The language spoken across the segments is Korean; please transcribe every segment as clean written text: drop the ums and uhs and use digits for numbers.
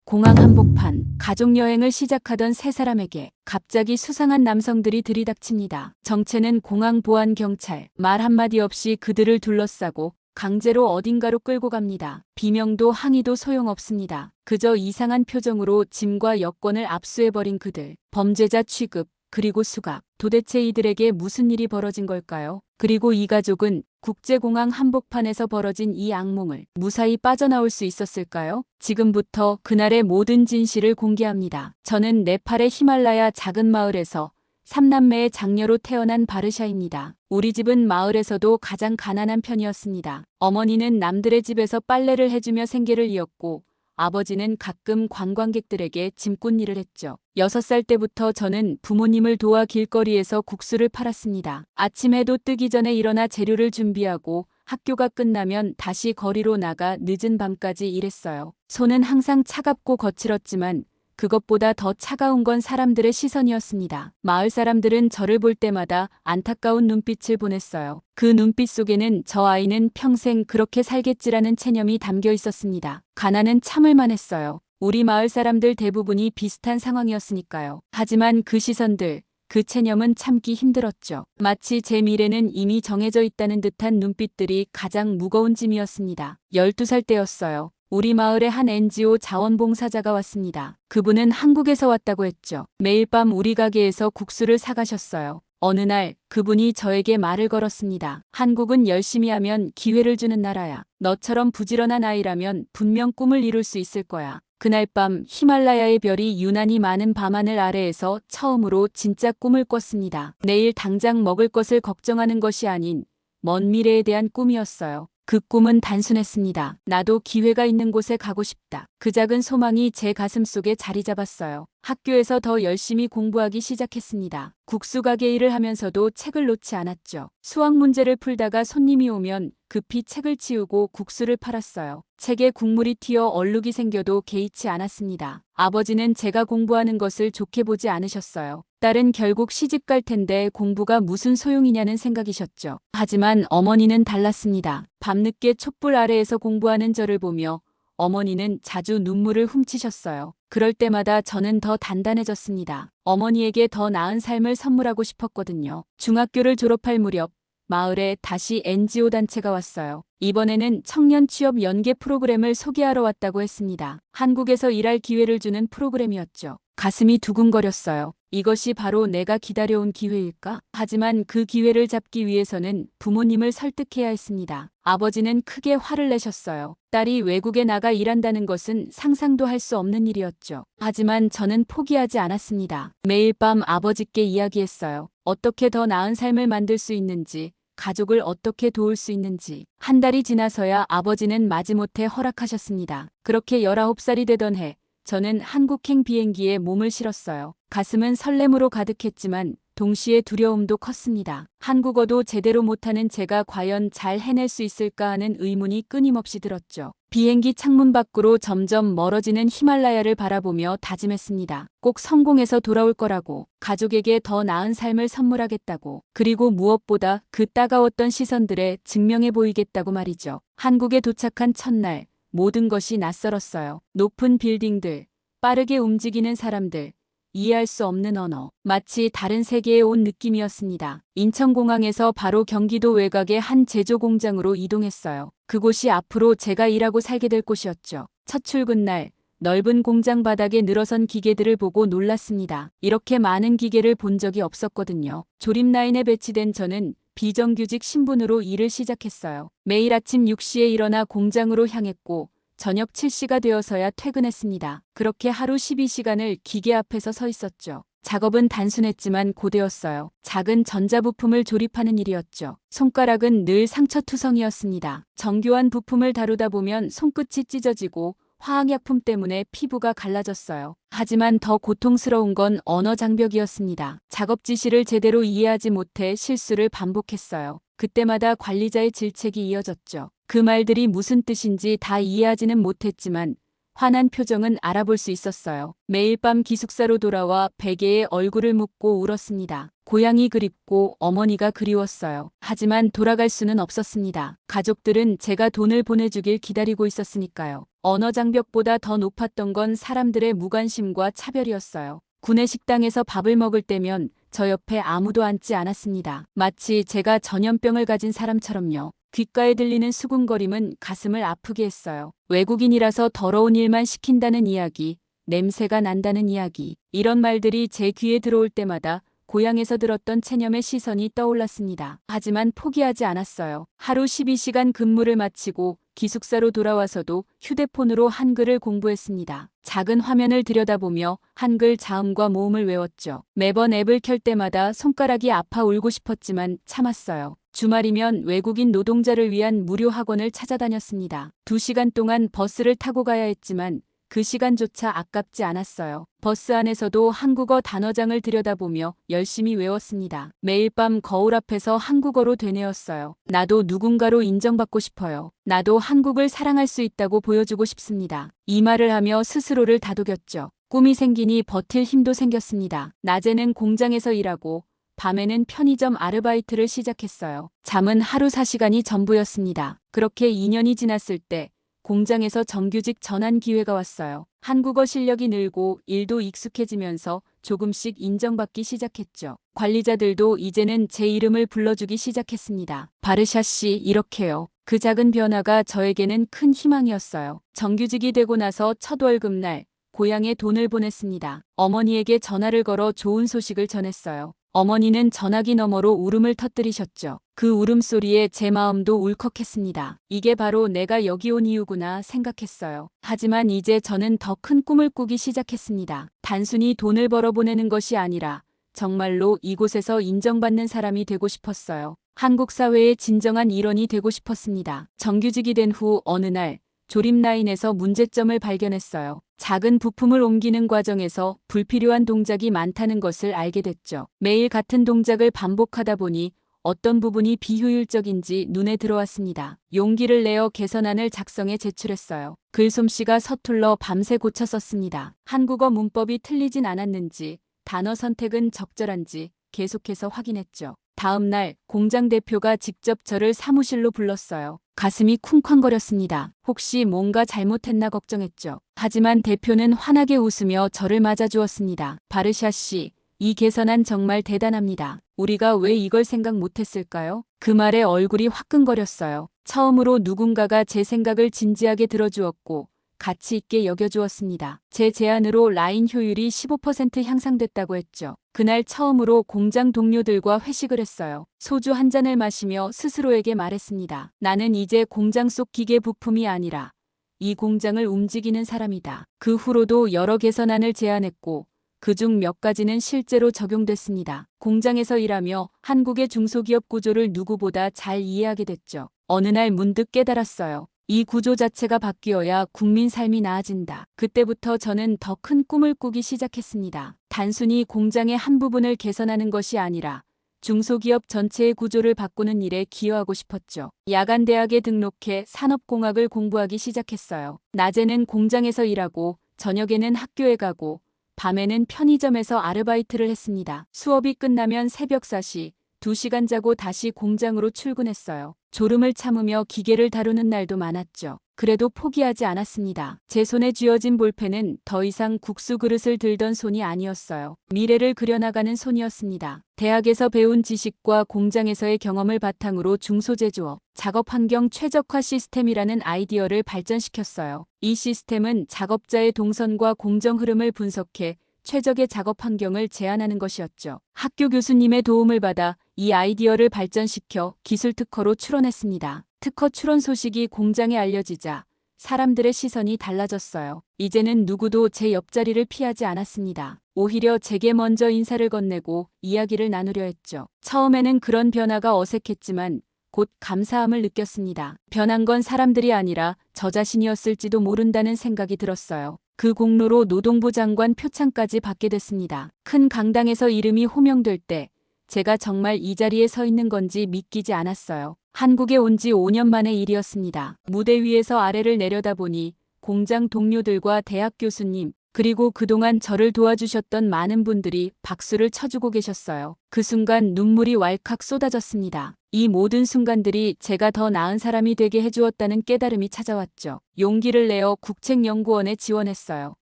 공항 한복판, 가족여행을 시작하던 세 사람에게 갑자기 수상한 남성들이 들이닥칩니다. 정체는 공항 보안 경찰. 말 한마디 없이 그들을 둘러싸고 강제로 어딘가로 끌고 갑니다. 비명도 항의도 소용없습니다. 그저 이상한 표정으로 짐과 여권을 압수해버린 그들. 범죄자 취급, 그리고 수갑. 도대체 이들에게 무슨 일이 벌어진 걸까요? 그리고 이 가족은 국제공항 한복판에서 벌어진 이 악몽을 무사히 빠져나올 수 있었을까요? 지금부터 그날의 모든 진실을 공개합니다. 저는 네팔의 히말라야 작은 마을에서 3남매의 장녀로 태어난 바르샤입니다. 우리 집은 마을에서도 가장 가난한 편이었습니다. 어머니는 남들의 집에서 빨래를 해주며 생계를 이었고 아버지는 가끔 관광객들에게 짐꾼 일을 했죠. 6살 때부터 저는 부모님을 도와 길거리에서 국수를 팔았습니다. 아침 해도 뜨기 전에 일어나 재료를 준비하고 학교가 끝나면 다시 거리로 나가 늦은 밤까지 일했어요. 손은 항상 차갑고 거칠었지만 그것보다 더 차가운 건 사람들의 시선이었습니다. 마을 사람들은 저를 볼 때마다 안타까운 눈빛을 보냈어요. 그 눈빛 속에는 저 아이는 평생 그렇게 살겠지라는 체념이 담겨 있었습니다. 가난은 참을만 했어요. 우리 마을 사람들 대부분이 비슷한 상황이었으니까요. 하지만 그 시선들, 그 체념은 참기 힘들었죠. 마치 제 미래는 이미 정해져 있다는 듯한 눈빛들이 가장 무거운 짐이었습니다. 12살 때였어요. 우리 마을에 한 NGO 자원봉사자가 왔습니다. 그분은 한국에서 왔다고 했죠. 매일 밤 우리 가게에서 국수를 사가셨어요. 어느 날 그분이 저에게 말을 걸었습니다. 한국은 열심히 하면 기회를 주는 나라야. 너처럼 부지런한 아이라면 분명 꿈을 이룰 수 있을 거야. 그날 밤 히말라야의 별이 유난히 많은 밤하늘 아래에서 처음으로 진짜 꿈을 꿨습니다. 내일 당장 먹을 것을 걱정하는 것이 아닌 먼 미래에 대한 꿈이었어요. 그 꿈은 단순했습니다. 나도 기회가 있는 곳에 가고 싶다. 그 작은 소망이 제 가슴 속에 자리 잡았어요. 학교에서 더 열심히 공부하기 시작했습니다. 국수 가게 일을 하면서도 책을 놓지 않았죠. 수학 문제를 풀다가 손님이 오면 급히 책을 치우고 국수를 팔았어요. 책에 국물이 튀어 얼룩이 생겨도 개의치 않았습니다. 아버지는 제가 공부하는 것을 좋게 보지 않으셨어요. 딸은 결국 시집 갈 텐데 공부가 무슨 소용이냐는 생각이셨죠. 하지만 어머니는 달랐습니다. 밤늦게 촛불 아래에서 공부하는 저를 보며 어머니는 자주 눈물을 훔치셨어요. 그럴 때마다 저는 더 단단해졌습니다. 어머니에게 더 나은 삶을 선물하고 싶었거든요. 중학교를 졸업할 무렵 마을에 다시 NGO 단체가 왔어요. 이번에는 청년 취업 연계 프로그램을 소개하러 왔다고 했습니다. 한국에서 일할 기회를 주는 프로그램이었죠. 가슴이 두근거렸어요. 이것이 바로 내가 기다려온 기회일까? 하지만 그 기회를 잡기 위해서는 부모님을 설득해야 했습니다. 아버지는 크게 화를 내셨어요. 딸이 외국에 나가 일한다는 것은 상상도 할 수 없는 일이었죠. 하지만 저는 포기하지 않았습니다. 매일 밤 아버지께 이야기했어요. 어떻게 더 나은 삶을 만들 수 있는지, 가족을 어떻게 도울 수 있는지. 한 달이 지나서야 아버지는 마지못해 허락하셨습니다. 그렇게 19살이 되던 해, 저는 한국행 비행기에 몸을 실었어요. 가슴은 설렘으로 가득했지만 동시에 두려움도 컸습니다. 한국어도 제대로 못하는 제가 과연 잘 해낼 수 있을까 하는 의문이 끊임없이 들었죠. 비행기 창문 밖으로 점점 멀어지는 히말라야를 바라보며 다짐했습니다. 꼭 성공해서 돌아올 거라고, 가족에게 더 나은 삶을 선물하겠다고, 그리고 무엇보다 그 따가웠던 시선들에 증명해 보이겠다고 말이죠. 한국에 도착한 첫날, 모든 것이 낯설었어요. 높은 빌딩들, 빠르게 움직이는 사람들, 이해할 수 없는 언어, 마치 다른 세계에 온 느낌이었습니다. 인천공항에서 바로 경기도 외곽의 한 제조 공장으로 이동했어요. 그곳이 앞으로 제가 일하고 살게 될 곳이었죠. 첫 출근 날, 넓은 공장 바닥에 늘어선 기계들을 보고 놀랐습니다. 이렇게 많은 기계를 본 적이 없었거든요. 조립 라인에 배치된 저는 비정규직 신분으로 일을 시작했어요. 매일 아침 6시에 일어나 공장으로 향했고 저녁 7시가 되어서야 퇴근했습니다. 그렇게 하루 12시간을 기계 앞에서 서 있었죠. 작업은 단순했지만 고되었어요. 작은 전자부품을 조립하는 일이었죠. 손가락은 늘 상처투성이었습니다. 정교한 부품을 다루다 보면 손끝이 찢어지고 화학약품 때문에 피부가 갈라졌어요. 하지만 더 고통스러운 건 언어 장벽이었습니다. 작업 지시를 제대로 이해하지 못해 실수를 반복했어요. 그때마다 관리자의 질책이 이어졌죠. 그 말들이 무슨 뜻인지 다 이해하지는 못했지만 화난 표정은 알아볼 수 있었어요. 매일 밤 기숙사로 돌아와 베개에 얼굴을 묻고 울었습니다. 고향이 그립고 어머니가 그리웠어요. 하지만 돌아갈 수는 없었습니다. 가족들은 제가 돈을 보내주길 기다리고 있었으니까요. 언어 장벽보다 더 높았던 건 사람들의 무관심과 차별이었어요. 구내 식당에서 밥을 먹을 때면 저 옆에 아무도 앉지 않았습니다. 마치 제가 전염병을 가진 사람처럼요. 귓가에 들리는 수군거림은 가슴을 아프게 했어요. 외국인이라서 더러운 일만 시킨다는 이야기, 냄새가 난다는 이야기, 이런 말들이 제 귀에 들어올 때마다 고향에서 들었던 체념의 시선이 떠올랐습니다. 하지만 포기하지 않았어요. 하루 12시간 근무를 마치고 기숙사로 돌아와서도 휴대폰으로 한글을 공부했습니다. 작은 화면을 들여다보며 한글 자음과 모음을 외웠죠. 매번 앱을 켤 때마다 손가락이 아파 울고 싶었지만 참았어요. 주말이면 외국인 노동자를 위한 무료 학원을 찾아다녔습니다. 2시간 동안 버스를 타고 가야 했지만 그 시간조차 아깝지 않았어요. 버스 안에서도 한국어 단어장을 들여다보며 열심히 외웠습니다. 매일 밤 거울 앞에서 한국어로 되뇌었어요. 나도 누군가로 인정받고 싶어요. 나도 한국을 사랑할 수 있다고 보여주고 싶습니다. 이 말을 하며 스스로를 다독였죠. 꿈이 생기니 버틸 힘도 생겼습니다. 낮에는 공장에서 일하고 밤에는 편의점 아르바이트를 시작했어요. 잠은 하루 4시간이 전부였습니다. 그렇게 2년이 지났을 때 공장에서 정규직 전환 기회가 왔어요. 한국어 실력이 늘고 일도 익숙해지면서 조금씩 인정받기 시작했죠. 관리자들도 이제는 제 이름을 불러주기 시작했습니다. 바르샤 씨, 이렇게요. 그 작은 변화가 저에게는 큰 희망이었어요. 정규직이 되고 나서 첫 월급날 고향에 돈을 보냈습니다. 어머니에게 전화를 걸어 좋은 소식을 전했어요. 어머니는 전화기 너머로 울음을 터뜨리셨죠. 그 울음소리에 제 마음도 울컥했습니다. 이게 바로 내가 여기 온 이유구나 생각했어요. 하지만 이제 저는 더 큰 꿈을 꾸기 시작했습니다. 단순히 돈을 벌어 보내는 것이 아니라 정말로 이곳에서 인정받는 사람이 되고 싶었어요. 한국 사회의 진정한 일원이 되고 싶었습니다. 정규직이 된 후 어느 날 조립 라인에서 문제점을 발견했어요. 작은 부품을 옮기는 과정에서 불필요한 동작이 많다는 것을 알게 됐죠. 매일 같은 동작을 반복하다 보니 어떤 부분이 비효율적인지 눈에 들어왔습니다. 용기를 내어 개선안을 작성해 제출했어요. 글솜씨가 서툴러 밤새 고쳐 썼습니다. 한국어 문법이 틀리진 않았는지, 단어 선택은 적절한지 계속해서 확인했죠. 다음 날 공장 대표가 직접 저를 사무실로 불렀어요. 가슴이 쿵쾅거렸습니다. 혹시 뭔가 잘못했나 걱정했죠. 하지만 대표는 환하게 웃으며 저를 맞아주었습니다. 바르샤 씨, 이 개선안 정말 대단합니다. 우리가 왜 이걸 생각 못했을까요? 그 말에 얼굴이 화끈거렸어요. 처음으로 누군가가 제 생각을 진지하게 들어주었고 가치 있게 여겨주었습니다. 제 제안으로 라인 효율이 15% 향상됐다고 했죠. 그날 처음으로 공장 동료들과 회식을 했어요. 소주 한 잔을 마시며 스스로에게 말했습니다. 나는 이제 공장 속 기계 부품이 아니라 이 공장을 움직이는 사람이다. 그 후로도 여러 개선안을 제안했고 그중 몇 가지는 실제로 적용됐습니다. 공장에서 일하며 한국의 중소기업 구조를 누구보다 잘 이해하게 됐죠. 어느 날 문득 깨달았어요. 이 구조 자체가 바뀌어야 국민 삶이 나아진다. 그때부터 저는 더 큰 꿈을 꾸기 시작했습니다. 단순히 공장의 한 부분을 개선하는 것이 아니라 중소기업 전체의 구조를 바꾸는 일에 기여하고 싶었죠. 야간 대학에 등록해 산업공학을 공부하기 시작했어요. 낮에는 공장에서 일하고 저녁에는 학교에 가고 밤에는 편의점에서 아르바이트를 했습니다. 수업이 끝나면 새벽 4시, 2시간 자고 다시 공장으로 출근했어요. 졸음을 참으며 기계를 다루는 날도 많았죠. 그래도 포기하지 않았습니다. 제 손에 쥐어진 볼펜은 더 이상 국수 그릇을 들던 손이 아니었어요. 미래를 그려나가는 손이었습니다. 대학에서 배운 지식과 공장에서의 경험을 바탕으로 중소제조업, 작업 환경 최적화 시스템이라는 아이디어를 발전시켰어요. 이 시스템은 작업자의 동선과 공정 흐름을 분석해 최적의 작업 환경을 제안하는 것이었죠. 학교 교수님의 도움을 받아 이 아이디어를 발전시켜 기술 특허로 출원했습니다. 특허 출원 소식이 공장에 알려지자 사람들의 시선이 달라졌어요. 이제는 누구도 제 옆자리를 피하지 않았습니다. 오히려 제게 먼저 인사를 건네고 이야기를 나누려 했죠. 처음에는 그런 변화가 어색했지만 곧 감사함을 느꼈습니다. 변한 건 사람들이 아니라 저 자신이었을지도 모른다는 생각이 들었어요. 그 공로로 노동부 장관 표창까지 받게 됐습니다. 큰 강당에서 이름이 호명될 때 제가 정말 이 자리에 서 있는 건지 믿기지 않았어요. 한국에 온 지 5년 만의 일이었습니다. 무대 위에서 아래를 내려다보니 공장 동료들과 대학 교수님, 그리고 그동안 저를 도와주셨던 많은 분들이 박수를 쳐주고 계셨어요. 그 순간 눈물이 왈칵 쏟아졌습니다. 이 모든 순간들이 제가 더 나은 사람이 되게 해주었다는 깨달음이 찾아왔죠. 용기를 내어 국책연구원에 지원했어요.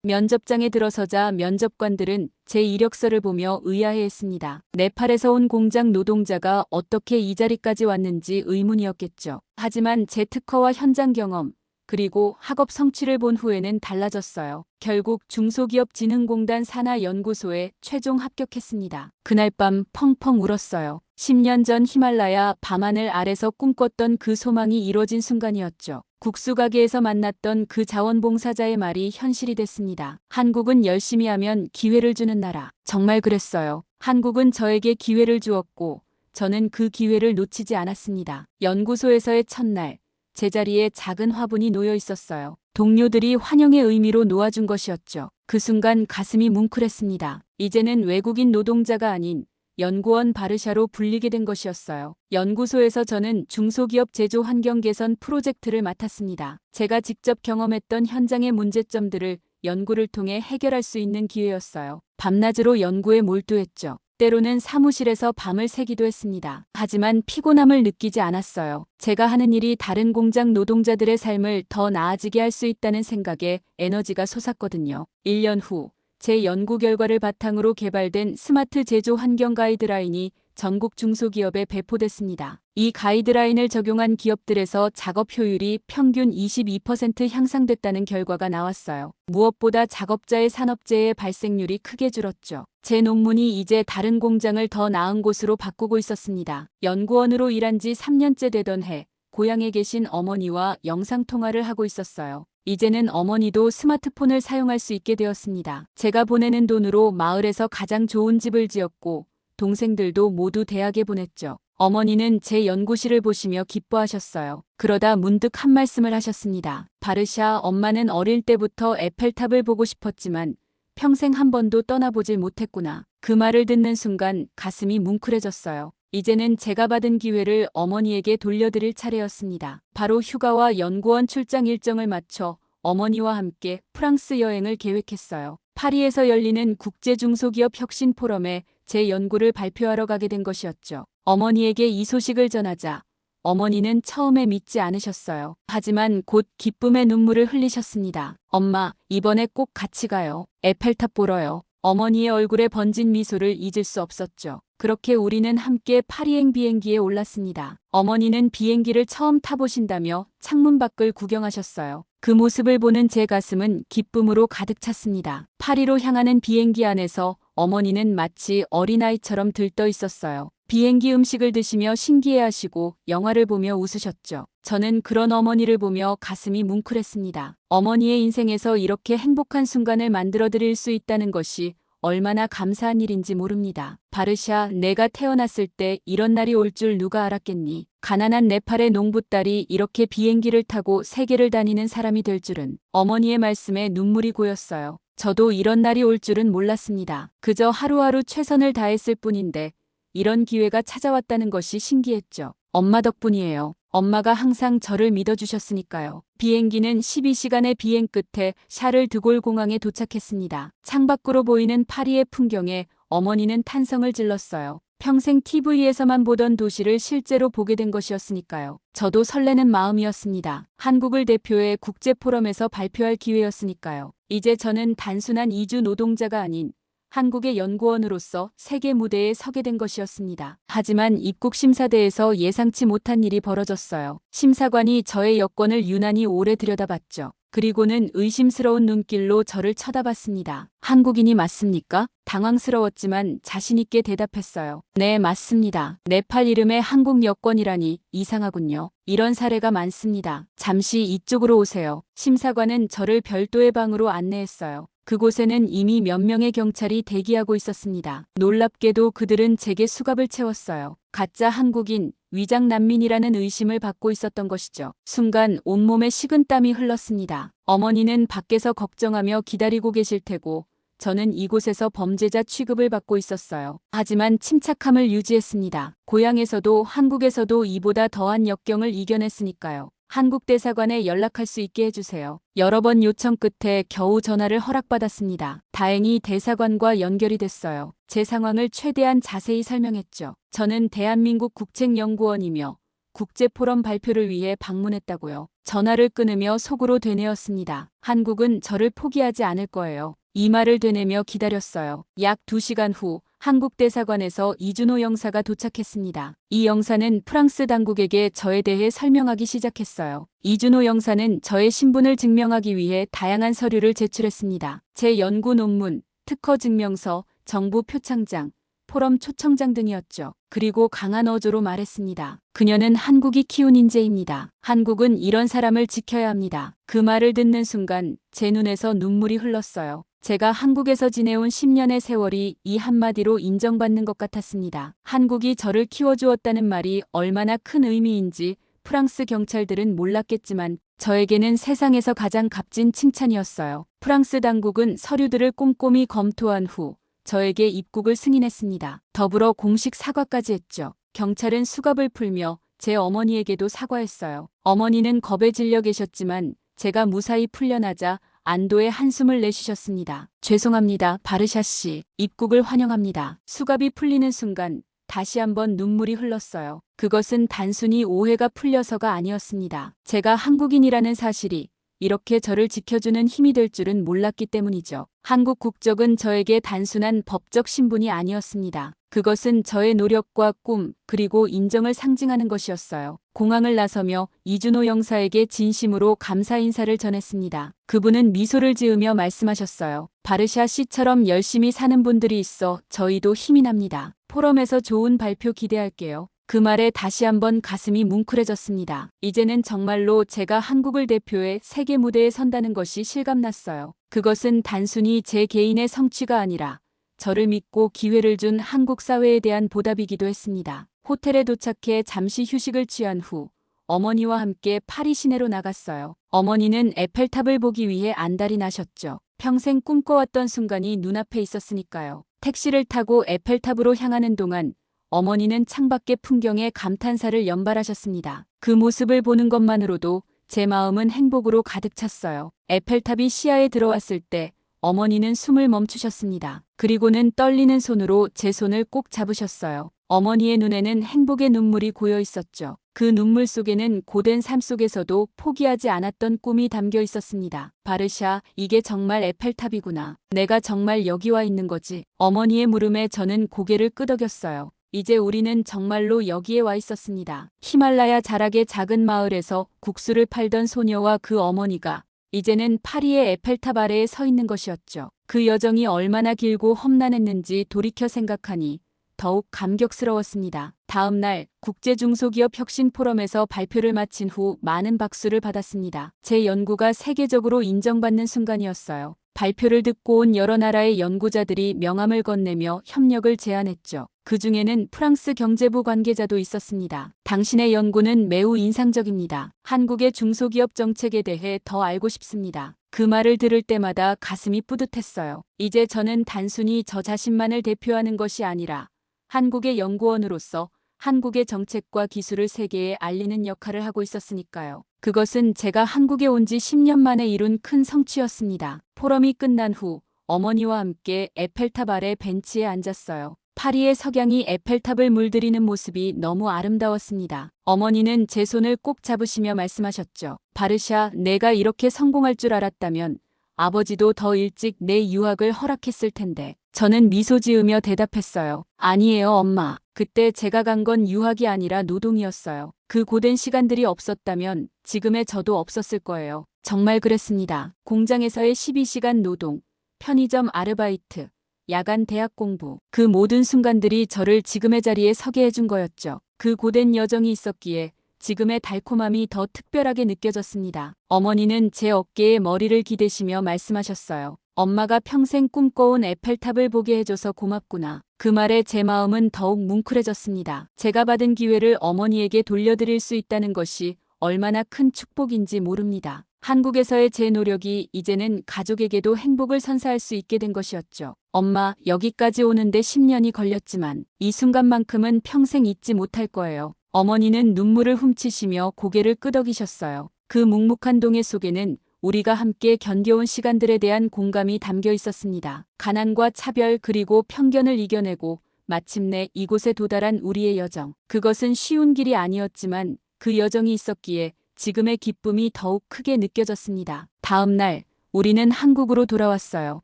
면접장에 들어서자 면접관들은 제 이력서를 보며 의아해했습니다. 네팔에서 온 공장 노동자가 어떻게 이 자리까지 왔는지 의문이었겠죠. 하지만 제 특허와 현장 경험, 그리고 학업 성취를 본 후에는 달라졌어요. 결국 중소기업진흥공단 산하연구소에 최종 합격했습니다. 그날 밤 펑펑 울었어요. 10년 전 히말라야 밤하늘 아래서 꿈꿨던 그 소망이 이뤄진 순간이었죠. 국수가게에서 만났던 그 자원봉사자의 말이 현실이 됐습니다. 한국은 열심히 하면 기회를 주는 나라. 정말 그랬어요. 한국은 저에게 기회를 주었고 저는 그 기회를 놓치지 않았습니다. 연구소에서의 첫날. 제자리에 작은 화분이 놓여 있었어요. 동료들이 환영의 의미로 놓아준 것이었죠. 그 순간 가슴이 뭉클했습니다. 이제는 외국인 노동자가 아닌 연구원 바르샤로 불리게 된 것이었어요. 연구소에서 저는 중소기업 제조 환경 개선 프로젝트를 맡았습니다. 제가 직접 경험했던 현장의 문제점들을 연구를 통해 해결할 수 있는 기회였어요. 밤낮으로 연구에 몰두했죠. 때로는 사무실에서 밤을 새기도 했습니다. 하지만 피곤함을 느끼지 않았어요. 제가 하는 일이 다른 공장 노동자들의 삶을 더 나아지게 할 수 있다는 생각에 에너지가 솟았거든요. 1년 후, 제 연구 결과를 바탕으로 개발된 스마트 제조 환경 가이드라인이 전국 중소기업에 배포됐습니다. 이 가이드라인을 적용한 기업들에서 작업 효율이 평균 22% 향상됐다는 결과가 나왔어요. 무엇보다 작업자의 산업재해 발생률이 크게 줄었죠. 제 논문이 이제 다른 공장을 더 나은 곳으로 바꾸고 있었습니다. 연구원으로 일한 지 3년째 되던 해, 고향에 계신 어머니와 영상통화를 하고 있었어요. 이제는 어머니도 스마트폰을 사용할 수 있게 되었습니다. 제가 보내는 돈으로 마을에서 가장 좋은 집을 지었고 동생들도 모두 대학에 보냈죠. 어머니는 제 연구실을 보시며 기뻐하셨어요. 그러다 문득 한 말씀을 하셨습니다. 바르샤, 엄마는 어릴 때부터 에펠탑을 보고 싶었지만 평생 한 번도 떠나보질 못했구나. 그 말을 듣는 순간 가슴이 뭉클해졌어요. 이제는 제가 받은 기회를 어머니에게 돌려드릴 차례였습니다. 바로 휴가와 연구원 출장 일정을 맞춰 어머니와 함께 프랑스 여행을 계획했어요. 파리에서 열리는 국제중소기업 혁신 포럼에 제 연구를 발표하러 가게 된 것이었죠. 어머니에게 이 소식을 전하자 어머니는 처음에 믿지 않으셨어요. 하지만 곧 기쁨의 눈물을 흘리셨습니다. 엄마, 이번에 꼭 같이 가요. 에펠탑 보러요. 어머니의 얼굴에 번진 미소를 잊을 수 없었죠. 그렇게 우리는 함께 파리행 비행기에 올랐습니다. 어머니는 비행기를 처음 타보신다며 창문 밖을 구경하셨어요. 그 모습을 보는 제 가슴은 기쁨으로 가득 찼습니다. 파리로 향하는 비행기 안에서 어머니는 마치 어린아이처럼 들떠 있었어요. 비행기 음식을 드시며 신기해하시고 영화를 보며 웃으셨죠. 저는 그런 어머니를 보며 가슴이 뭉클했습니다. 어머니의 인생에서 이렇게 행복한 순간을 만들어드릴 수 있다는 것이 얼마나 감사한 일인지 모릅니다. 바르샤, 내가 태어났을 때 이런 날이 올 줄 누가 알았겠니? 가난한 네팔의 농부딸이 이렇게 비행기를 타고 세계를 다니는 사람이 될 줄은. 어머니의 말씀에 눈물이 고였어요. 저도 이런 날이 올 줄은 몰랐습니다. 그저 하루하루 최선을 다했을 뿐인데 이런 기회가 찾아왔다는 것이 신기했죠. 엄마 덕분이에요. 엄마가 항상 저를 믿어주셨으니까요. 비행기는 12시간의 비행 끝에 샤를 드골 공항에 도착했습니다. 창밖으로 보이는 파리의 풍경에 어머니는 탄성을 질렀어요. 평생 TV에서만 보던 도시를 실제로 보게 된 것이었으니까요. 저도 설레는 마음이었습니다. 한국을 대표해 국제포럼에서 발표할 기회였으니까요. 이제 저는 단순한 이주 노동자가 아닌 한국의 연구원으로서 세계 무대에 서게 된 것이었습니다. 하지만 입국 심사대에서 예상치 못한 일이 벌어졌어요. 심사관이 저의 여권을 유난히 오래 들여다봤죠. 그리고는 의심스러운 눈길로 저를 쳐다봤습니다. 한국인이 맞습니까? 당황스러웠지만 자신있게 대답했어요. 네, 맞습니다. 네팔 이름의 한국 여권이라니 이상하군요. 이런 사례가 많습니다. 잠시 이쪽으로 오세요. 심사관은 저를 별도의 방으로 안내했어요. 그곳에는 이미 몇 명의 경찰이 대기하고 있었습니다. 놀랍게도 그들은 제게 수갑을 채웠어요. 가짜 한국인, 위장 난민이라는 의심을 받고 있었던 것이죠. 순간 온몸에 식은땀이 흘렀습니다. 어머니는 밖에서 걱정하며 기다리고 계실 테고 저는 이곳에서 범죄자 취급을 받고 있었어요. 하지만 침착함을 유지했습니다. 고향에서도 한국에서도 이보다 더한 역경을 이겨냈으니까요. 한국 대사관에 연락할 수 있게 해주세요. 여러 번 요청 끝에 겨우 전화를 허락받았습니다. 다행히 대사관과 연결이 됐어요. 제 상황을 최대한 자세히 설명했죠. 저는 대한민국 국책연구원이며 국제포럼 발표를 위해 방문했다고요. 전화를 끊으며 속으로 되뇌었습니다. 한국은 저를 포기하지 않을 거예요. 이 말을 되뇌며 기다렸어요. 약 2시간 후 한국 대사관에서 이준호 영사가 도착했습니다. 이 영사는 프랑스 당국에게 저에 대해 설명하기 시작했어요. 이준호 영사는 저의 신분을 증명하기 위해 다양한 서류를 제출했습니다. 제 연구 논문, 특허 증명서, 정부 표창장, 포럼 초청장 등이었죠. 그리고 강한 어조로 말했습니다. 그녀는 한국이 키운 인재입니다. 한국은 이런 사람을 지켜야 합니다. 그 말을 듣는 순간 제 눈에서 눈물이 흘렀어요. 제가 한국에서 지내온 10년의 세월이 이 한마디로 인정받는 것 같았습니다. 한국이 저를 키워주었다는 말이 얼마나 큰 의미인지 프랑스 경찰들은 몰랐겠지만 저에게는 세상에서 가장 값진 칭찬이었어요. 프랑스 당국은 서류들을 꼼꼼히 검토한 후 저에게 입국을 승인했습니다. 더불어 공식 사과까지 했죠. 경찰은 수갑을 풀며 제 어머니에게도 사과했어요. 어머니는 겁에 질려 계셨지만 제가 무사히 풀려나자 안도의 한숨을 내쉬셨습니다. 죄송합니다, 바르샤 씨. 입국을 환영합니다. 수갑이 풀리는 순간 다시 한번 눈물이 흘렀어요. 그것은 단순히 오해가 풀려서가 아니었습니다. 제가 한국인이라는 사실이 이렇게 저를 지켜주는 힘이 될 줄은 몰랐기 때문이죠. 한국 국적은 저에게 단순한 법적 신분이 아니었습니다. 그것은 저의 노력과 꿈, 그리고 인정을 상징하는 것이었어요. 공항을 나서며 이준호 영사에게 진심으로 감사 인사를 전했습니다. 그분은 미소를 지으며 말씀하셨어요. 바르샤 씨처럼 열심히 사는 분들이 있어 저희도 힘이 납니다. 포럼에서 좋은 발표 기대할게요. 그 말에 다시 한번 가슴이 뭉클해졌습니다. 이제는 정말로 제가 한국을 대표해 세계 무대에 선다는 것이 실감났어요. 그것은 단순히 제 개인의 성취가 아니라 저를 믿고 기회를 준 한국 사회에 대한 보답이기도 했습니다. 호텔에 도착해 잠시 휴식을 취한 후 어머니와 함께 파리 시내로 나갔어요. 어머니는 에펠탑을 보기 위해 안달이 나셨죠. 평생 꿈꿔왔던 순간이 눈앞에 있었으니까요. 택시를 타고 에펠탑으로 향하는 동안 어머니는 창밖의 풍경에 감탄사를 연발하셨습니다. 그 모습을 보는 것만으로도 제 마음은 행복으로 가득 찼어요. 에펠탑이 시야에 들어왔을 때 어머니는 숨을 멈추셨습니다. 그리고는 떨리는 손으로 제 손을 꼭 잡으셨어요. 어머니의 눈에는 행복의 눈물이 고여 있었죠. 그 눈물 속에는 고된 삶 속에서도 포기하지 않았던 꿈이 담겨 있었습니다. 바르샤, 이게 정말 에펠탑이구나. 내가 정말 여기 와 있는 거지. 어머니의 물음에 저는 고개를 끄덕였어요. 이제 우리는 정말로 여기에 와 있었습니다. 히말라야 자락의 작은 마을에서 국수를 팔던 소녀와 그 어머니가 이제는 파리의 에펠탑 아래에 서 있는 것이었죠. 그 여정이 얼마나 길고 험난했는지 돌이켜 생각하니 더욱 감격스러웠습니다. 다음 날 국제중소기업 혁신 포럼에서 발표를 마친 후 많은 박수를 받았습니다. 제 연구가 세계적으로 인정받는 순간이었어요. 발표를 듣고 온 여러 나라의 연구자들이 명함을 건네며 협력을 제안했죠. 그 중에는 프랑스 경제부 관계자도 있었습니다. 당신의 연구는 매우 인상적입니다. 한국의 중소기업 정책에 대해 더 알고 싶습니다. 그 말을 들을 때마다 가슴이 뿌듯했어요. 이제 저는 단순히 저 자신만을 대표하는 것이 아니라 한국의 연구원으로서 한국의 정책과 기술을 세계에 알리는 역할을 하고 있었으니까요. 그것은 제가 한국에 온 지 10년 만에 이룬 큰 성취였습니다. 포럼이 끝난 후 어머니와 함께 에펠탑 아래 벤치에 앉았어요. 파리의 석양이 에펠탑을 물들이는 모습이 너무 아름다웠습니다. 어머니는 제 손을 꼭 잡으시며 말씀하셨죠. 바르샤, 내가 이렇게 성공할 줄 알았다면 아버지도 더 일찍 내 유학을 허락했을 텐데. 저는 미소 지으며 대답했어요. 아니에요, 엄마. 그때 제가 간 건 유학이 아니라 노동이었어요. 그 고된 시간들이 없었다면 지금의 저도 없었을 거예요. 정말 그랬습니다. 공장에서의 12시간 노동, 편의점 아르바이트, 야간 대학 공부, 그 모든 순간들이 저를 지금의 자리에 서게 해준 거였죠. 그 고된 여정이 있었기에 지금의 달콤함이 더 특별하게 느껴졌습니다. 어머니는 제 어깨에 머리를 기대시며 말씀하셨어요. 엄마가 평생 꿈꿔온 에펠탑을 보게 해줘서 고맙구나. 그 말에 제 마음은 더욱 뭉클해졌습니다. 제가 받은 기회를 어머니에게 돌려드릴 수 있다는 것이 얼마나 큰 축복인지 모릅니다. 한국에서의 제 노력이 이제는 가족에게도 행복을 선사할 수 있게 된 것이었죠. 엄마, 여기까지 오는데 10년이 걸렸지만 이 순간만큼은 평생 잊지 못할 거예요. 어머니는 눈물을 훔치시며 고개를 끄덕이셨어요. 그 묵묵한 동해 속에는 우리가 함께 견뎌온 시간들에 대한 공감이 담겨 있었습니다. 가난과 차별 그리고 편견을 이겨내고 마침내 이곳에 도달한 우리의 여정. 그것은 쉬운 길이 아니었지만 그 여정이 있었기에 지금의 기쁨이 더욱 크게 느껴졌습니다. 다음 날 우리는 한국으로 돌아왔어요.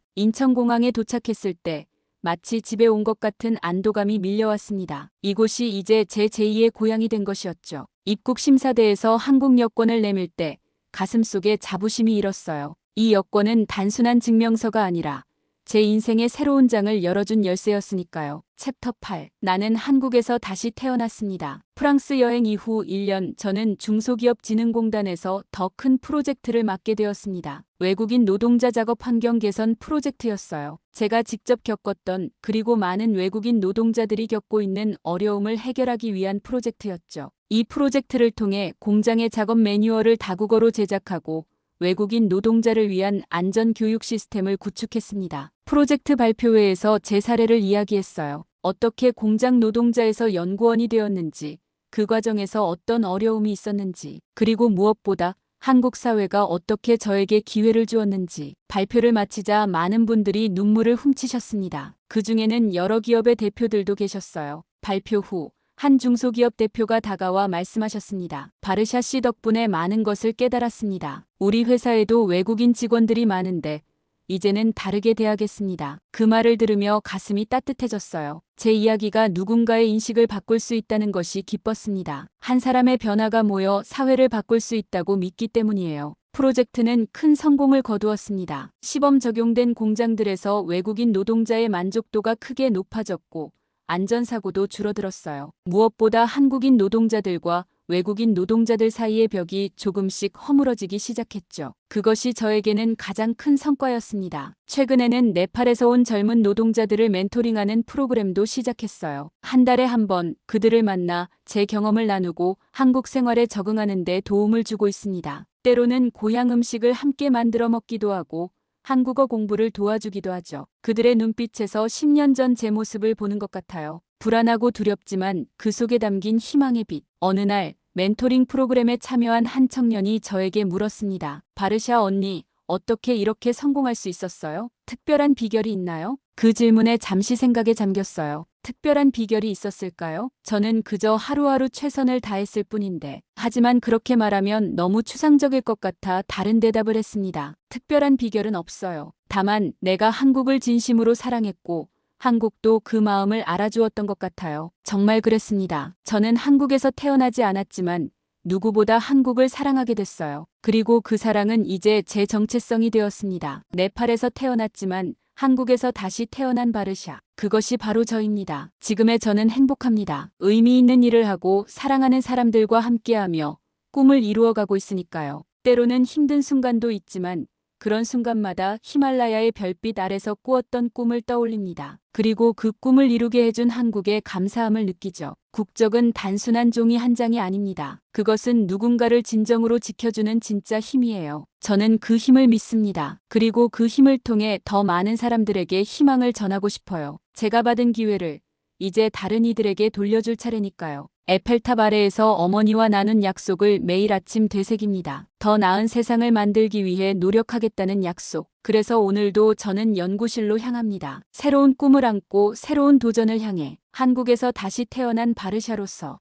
인천공항에 도착했을 때 마치 집에 온 것 같은 안도감이 밀려왔습니다. 이곳이 이제 제 제2의 고향이 된 것이었죠. 입국 심사대에서 한국 여권을 내밀 때 가슴속에 자부심이 일었어요. 이 여권은 단순한 증명서가 아니라 제 인생의 새로운 장을 열어준 열쇠였으니까요. 챕터 8. 나는 한국에서 다시 태어났습니다. 프랑스 여행 이후 1년 저는 중소기업진흥공단에서 더 큰 프로젝트를 맡게 되었습니다. 외국인 노동자 작업 환경 개선 프로젝트였어요. 제가 직접 겪었던 그리고 많은 외국인 노동자들이 겪고 있는 어려움을 해결하기 위한 프로젝트였죠. 이 프로젝트를 통해 공장의 작업 매뉴얼을 다국어로 제작하고 외국인 노동자를 위한 안전교육 시스템을 구축했습니다. 프로젝트 발표회에서 제 사례를 이야기했어요. 어떻게 공장 노동자에서 연구원이 되었는지, 그 과정에서 어떤 어려움이 있었는지, 그리고 무엇보다 한국 사회가 어떻게 저에게 기회를 주었는지. 발표를 마치자 많은 분들이 눈물을 훔치셨습니다. 그 중에는 여러 기업의 대표들도 계셨어요. 발표 후 한 중소기업 대표가 다가와 말씀하셨습니다. 바르샤 씨 덕분에 많은 것을 깨달았습니다. 우리 회사에도 외국인 직원들이 많은데 이제는 다르게 대하겠습니다. 그 말을 들으며 가슴이 따뜻해졌어요. 제 이야기가 누군가의 인식을 바꿀 수 있다는 것이 기뻤습니다. 한 사람의 변화가 모여 사회를 바꿀 수 있다고 믿기 때문이에요. 프로젝트는 큰 성공을 거두었습니다. 시범 적용된 공장들에서 외국인 노동자의 만족도가 크게 높아졌고 안전사고도 줄어들었어요. 무엇보다 한국인 노동자들과 외국인 노동자들 사이의 벽이 조금씩 허물어지기 시작했죠. 그것이 저에게는 가장 큰 성과였습니다. 최근에는 네팔에서 온 젊은 노동자들을 멘토링하는 프로그램도 시작했어요. 한 달에 한 번 그들을 만나 제 경험을 나누고 한국 생활에 적응하는 데 도움을 주고 있습니다. 때로는 고향 음식을 함께 만들어 먹기도 하고 한국어 공부를 도와주기도 하죠. 그들의 눈빛에서 10년 전 제 모습을 보는 것 같아요. 불안하고 두렵지만 그 속에 담긴 희망의 빛. 어느 날 멘토링 프로그램에 참여한 한 청년이 저에게 물었습니다. 바르샤 언니, 어떻게 이렇게 성공할 수 있었어요? 특별한 비결이 있나요? 그 질문에 잠시 생각에 잠겼어요. 특별한 비결이 있었을까요? 저는 그저 하루하루 최선을 다했을 뿐인데. 하지만 그렇게 말하면 너무 추상적일 것 같아 다른 대답을 했습니다. 특별한 비결은 없어요. 다만 내가 한국을 진심으로 사랑했고 한국도 그 마음을 알아주었던 것 같아요. 정말 그랬습니다. 저는 한국에서 태어나지 않았지만 누구보다 한국을 사랑하게 됐어요. 그리고 그 사랑은 이제 제 정체성이 되었습니다. 네팔에서 태어났지만 한국에서 다시 태어난 바르샤. 그것이 바로 저입니다. 지금의 저는 행복합니다. 의미 있는 일을 하고 사랑하는 사람들과 함께하며 꿈을 이루어가고 있으니까요. 때로는 힘든 순간도 있지만 그런 순간마다 히말라야의 별빛 아래서 꾸었던 꿈을 떠올립니다. 그리고 그 꿈을 이루게 해준 한국에 감사함을 느끼죠. 국적은 단순한 종이 한 장이 아닙니다. 그것은 누군가를 진정으로 지켜주는 진짜 힘이에요. 저는 그 힘을 믿습니다. 그리고 그 힘을 통해 더 많은 사람들에게 희망을 전하고 싶어요. 제가 받은 기회를 이제 다른 이들에게 돌려줄 차례니까요. 에펠탑 아래에서 어머니와 나눈 약속을 매일 아침 되새깁니다. 더 나은 세상을 만들기 위해 노력하겠다는 약속. 그래서 오늘도 저는 연구실로 향합니다. 새로운 꿈을 안고 새로운 도전을 향해 한국에서 다시 태어난 바르샤로서.